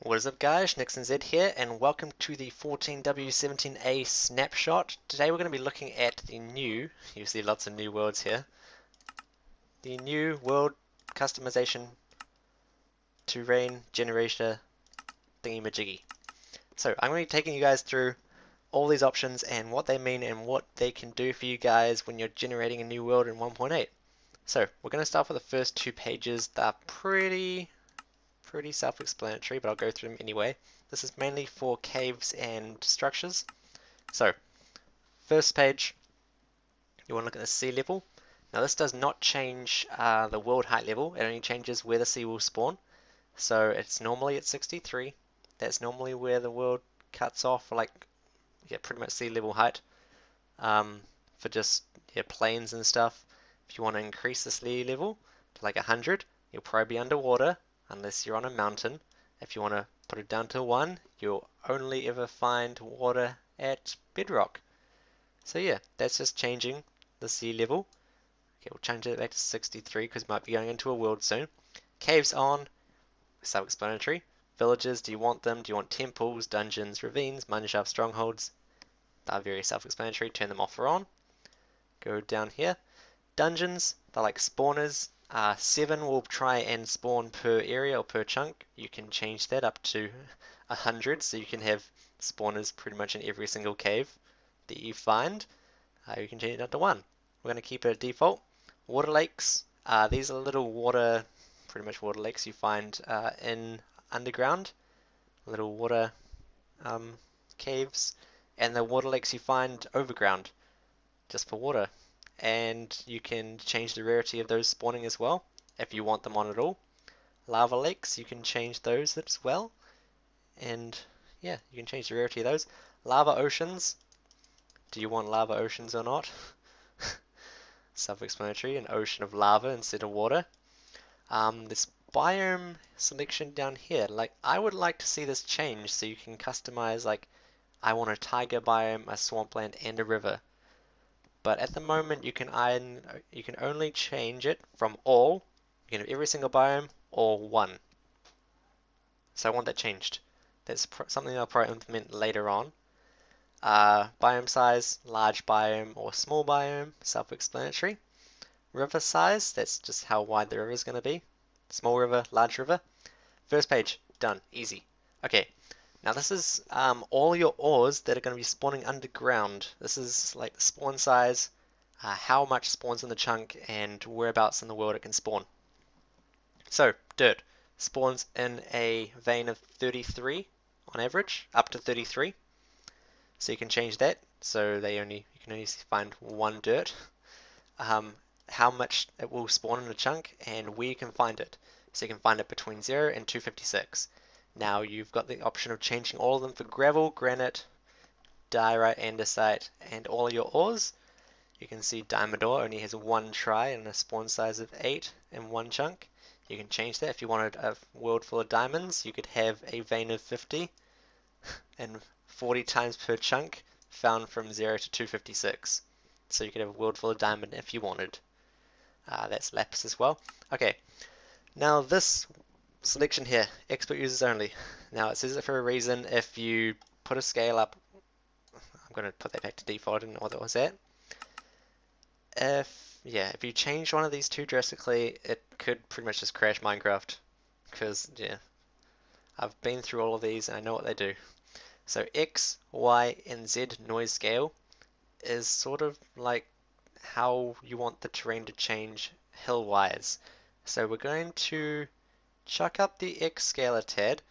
What is up guys, Schnicks and Z here, and welcome to the 14w17a snapshot. Today we're going to be looking at the new, you see lots of new words here, the new world customization terrain generator thingy-majiggy. So I'm going to be taking you guys through all these options and what they mean and what they can do for you guys when you're generating a new world in 1.8. So we're going to start with the first two pages that are pretty self-explanatory, but I'll go through them anyway. This is mainly for caves and structures. So, first page, you want to look at the sea level. Now this does not change the world height level, it only changes where the sea will spawn. So it's normally at 63, that's normally where the world cuts off, like, yeah, pretty much sea level height, for just plains and stuff. If you want to increase the sea level to like 100, you'll probably be underwater, unless you're on a mountain. If you want to put it down to 1, you'll only ever find water at bedrock. So yeah, that's just changing the sea level. Okay, we'll change it back to 63 because we might be going into a world soon. Caves on, self-explanatory. Villages, do you want them? Do you want temples, dungeons, ravines, mineshaft, strongholds? They're very self-explanatory. Turn them off or on. Go down here. Dungeons, they're like spawners. 7 will try and spawn per area or per chunk. You can change that up to 100, so you can have spawners pretty much in every single cave that you find. You can change it up to 1. We're going to keep it at default. Water lakes, these are little water, pretty much water lakes you find in underground. Little water caves, and the water lakes you find overground, just for water. And you can change the rarity of those spawning as well if you want them on at all. Lava lakes, you can change those as well, and yeah, you can change the rarity of those. Lava oceans, do you want lava oceans or not? Self-explanatory, an ocean of lava instead of water. This biome selection down here, like, I would like to see this change so you can customize, like, I want a taiga biome, a swampland, and a river. But at the moment you can only change it from all. You can have every single biome or 1. So I want that changed. That's something I'll probably implement later on. Biome size, large biome or small biome, self-explanatory. River size, that's just how wide the river is going to be. Small river, large river. First page, done, easy. Okay, now this is all your ores that are going to be spawning underground. This is like the spawn size, how much spawns in the chunk, and whereabouts in the world it can spawn. So, dirt spawns in a vein of 33 on average, up to 33. So you can change that, so you can only find 1 dirt. How much it will spawn in a chunk, and where you can find it. So you can find it between 0 and 256. Now you've got the option of changing all of them for gravel, granite, diorite, andesite, and all your ores. You can see diamond ore only has 1 try and a spawn size of 8 in 1 chunk. You can change that. If you wanted a world full of diamonds, you could have a vein of 50 and 40 times per chunk found from 0 to 256. So you could have a world full of diamond if you wanted. That's lapis as well. Okay, now this selection here, expert users only. Now it says it for a reason. If you put a scale up, I'm going to put that back to default. I didn't know what that was at. If you change one of these two drastically, it could pretty much just crash Minecraft. Because, yeah, I've been through all of these and I know what they do. So X, Y, and Z noise scale is sort of like how you want the terrain to change hill-wise. So we're going to chuck up the X scale a tad,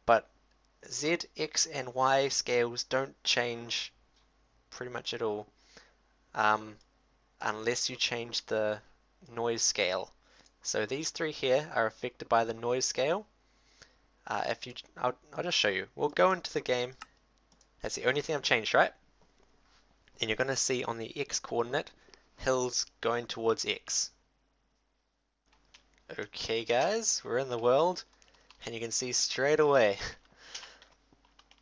but Z, X, and Y scales don't change pretty much at all, unless you change the noise scale. So these 3 here are affected by the noise scale. I'll just show you. We'll go into the game. That's the only thing I've changed, right? And you're going to see on the X coordinate, hills going towards X. Okay guys, we're in the world, and you can see straight away,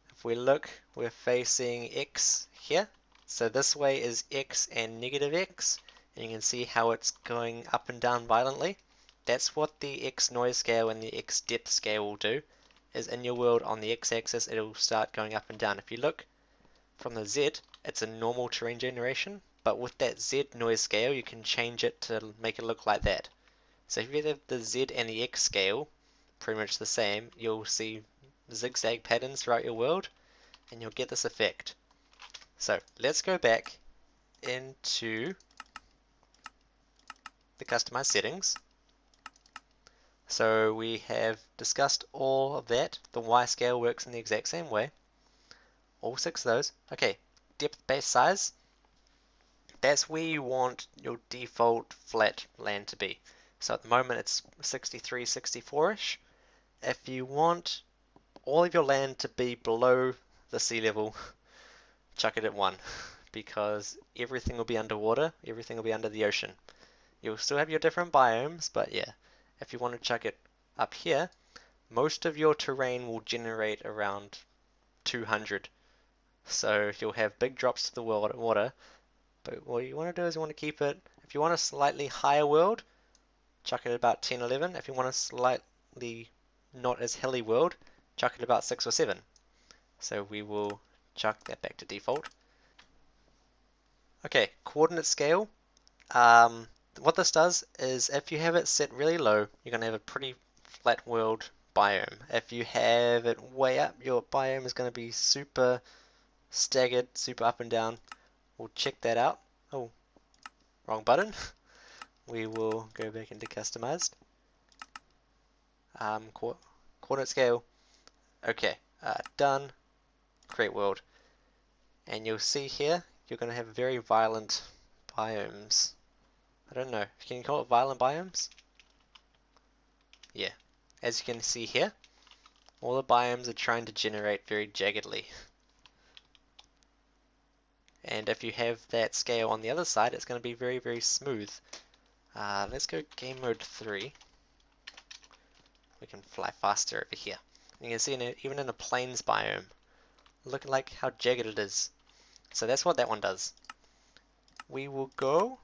if we look, we're facing X here. So this way is X and negative X, and you can see how it's going up and down violently. That's what the X noise scale and the X depth scale will do. is in your world on the x-axis, it'll start going up and down. If you look from the Z, it's a normal terrain generation, but with that Z noise scale, you can change it to make it look like that. So if you have the Z and the X scale pretty much the same, you'll see zigzag patterns throughout your world, and you'll get this effect. So let's go back into the customized settings. So we have discussed all of that. The Y scale works in the exact same way. All 6 of those. Okay, depth base size. That's where you want your default flat land to be. So at the moment it's 63, 64-ish. If you want all of your land to be below the sea level, chuck it at 1, because everything will be underwater, everything will be under the ocean. You'll still have your different biomes, but yeah, if you want to chuck it up here, most of your terrain will generate around 200. So you'll have big drops to the water, but what you want to do is you want to keep it, if you want a slightly higher world, chuck it at about 10, 11. If you want a slightly not as hilly world, chuck it about 6 or 7. So we will chuck that back to default. Okay, coordinate scale. What this does is if you have it set really low, you're going to have a pretty flat world biome. If you have it way up, your biome is going to be super staggered, super up and down. We'll check that out. Oh, wrong button. We will go back into customized. Coordinate scale. Okay, done. Create world. And you'll see here, you're going to have very violent biomes. I don't know, can you call it violent biomes? Yeah, as you can see here, all the biomes are trying to generate very jaggedly. And if you have that scale on the other side, it's going to be very, very smooth. Let's go game mode 3. We can fly faster over here. You can see even in a plains biome, look like how jagged it is. So that's what that one does. We will go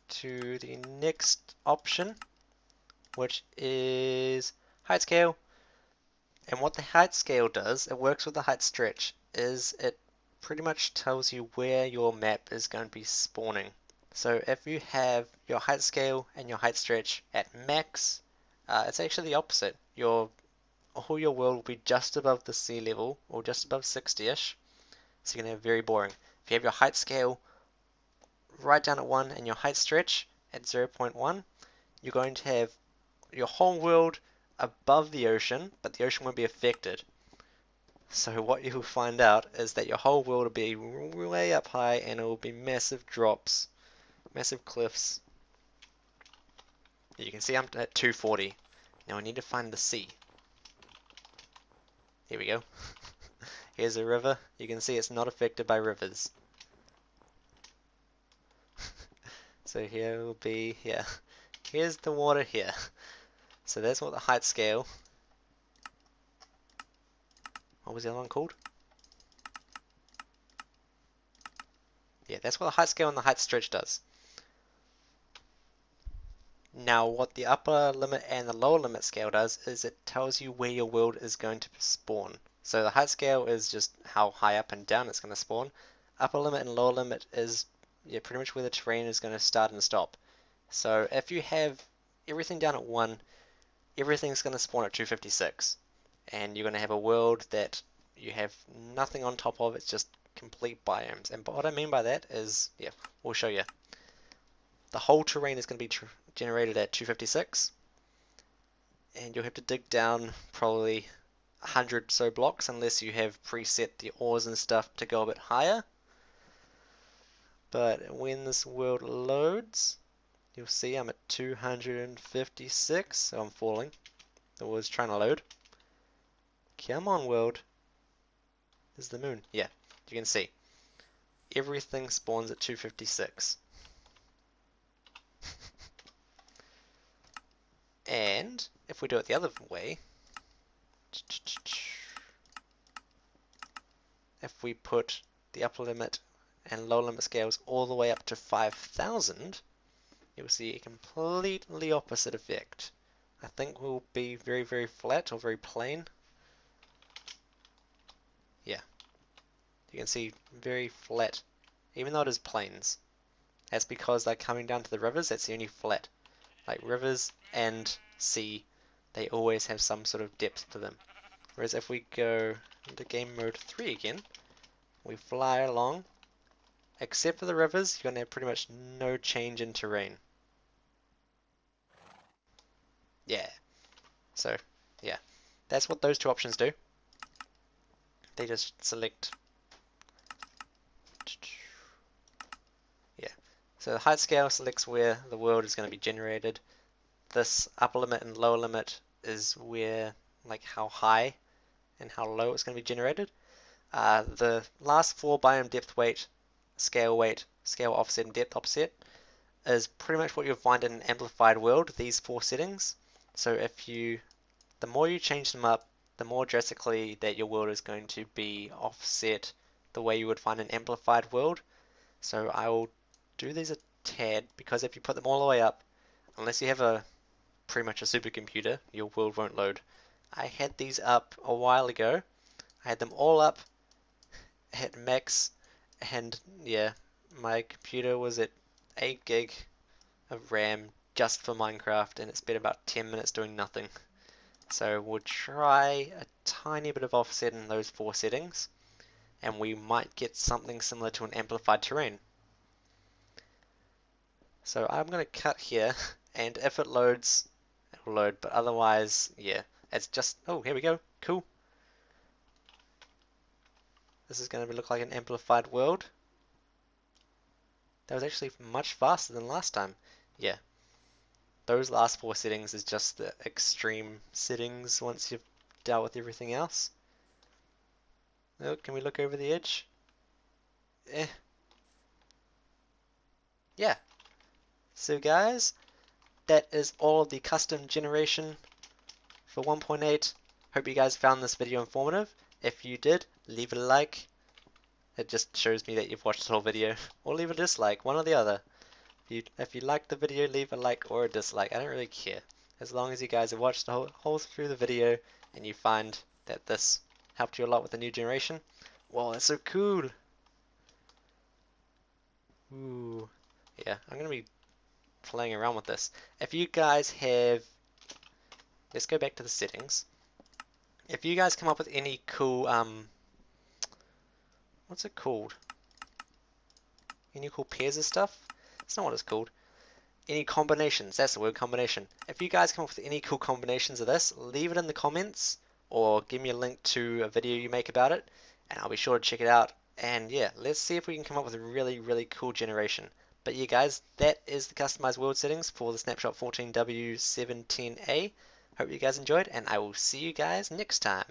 to the next option, which is height scale. And what the height scale does, it works with the height stretch, is it pretty much tells you where your map is going to be spawning. So if you have your height scale and your height stretch at max, it's actually the opposite. All your world will be just above the sea level, or just above 60-ish, so you're going to have very boring. If you have your height scale right down at 1 and your height stretch at 0.1, you're going to have your whole world above the ocean, but the ocean won't be affected. So what you'll find out is that your whole world will be way up high, and it will be massive drops, massive cliffs. You can see I'm at 240. Now I need to find the sea. Here we go. Here's a river. You can see it's not affected by rivers. So here will be, yeah, here's the water here. So that's what the height scale, what was the other one called? Yeah, that's what the height scale and the height stretch does. Now what the upper limit and the lower limit scale does is it tells you where your world is going to spawn. So the height scale is just how high up and down it's going to spawn. Upper limit and lower limit is pretty much where the terrain is going to start and stop. So if you have everything down at 1, everything's going to spawn at 256. And you're going to have a world that you have nothing on top of, it's just complete biomes. And what I mean by that is, yeah, we'll show you. The whole terrain is going to be generated at 256. And you'll have to dig down probably 100 so blocks unless you have preset the ores and stuff to go a bit higher. But when this world loads, you'll see I'm at 256, so I'm falling. It was trying to load. Come on, world. There's the moon. Yeah, you can see. Everything spawns at 256. And if we do it the other way, if we put the upper limit and lower limit scales all the way up to 5,000, you'll see a completely opposite effect. I think will be very, very flat or very plain. Yeah, you can see very flat, even though it is plains. That's because they're coming down to the rivers, that's the only flat. Like rivers and sea, they always have some sort of depth to them. Whereas if we go into game mode 3 again, we fly along, except for the rivers, you're going to have pretty much no change in terrain. Yeah, so yeah, that's what those two options do. They just select, yeah. So the height scale selects where the world is going to be generated. This upper limit and lower limit is where, like how high and how low it's going to be generated. The last four biome depth weight, scale offset, and depth offset is pretty much what you'll find in an amplified world, these four settings. So the more you change them up, the more drastically that your world is going to be offset the way you would find an amplified world. So I will do these a tad, because if you put them all the way up, unless you have pretty much a supercomputer, your world won't load. I had these up a while ago. I had them all up at max, and yeah, my computer was at 8 gig of RAM just for Minecraft, and it spent about 10 minutes doing nothing. So we'll try a tiny bit of offset in those four settings, and we might get something similar to an amplified terrain. So I'm going to cut here, and if it loads, it will load, but otherwise, yeah, it's just, oh, here we go, cool. This is going to look like an amplified world. That was actually much faster than last time. Yeah, those last four settings is just the extreme settings once you've dealt with everything else. Oh, can we look over the edge? Eh. Yeah. So guys, that is all of the custom generation for 1.8. Hope you guys found this video informative. If you did, leave a like. It just shows me that you've watched the whole video. Or leave a dislike, one or the other. If you liked the video, leave a like or a dislike. I don't really care. As long as you guys have watched the whole through the video and you find that this helped you a lot with the new generation. Wow, that's so cool. Ooh. Yeah, I'm going to be playing around with this. If you guys have... Let's go back to the settings. If you guys come up with any cool... what's it called? Any cool pairs of stuff? That's not what it's called. Any combinations, that's the word, combination. If you guys come up with any cool combinations of this, leave it in the comments or give me a link to a video you make about it and I'll be sure to check it out. And yeah, let's see if we can come up with a really, really cool generation. But yeah guys, that is the customized world settings for the Snapshot 14w17a. Hope you guys enjoyed and I will see you guys next time.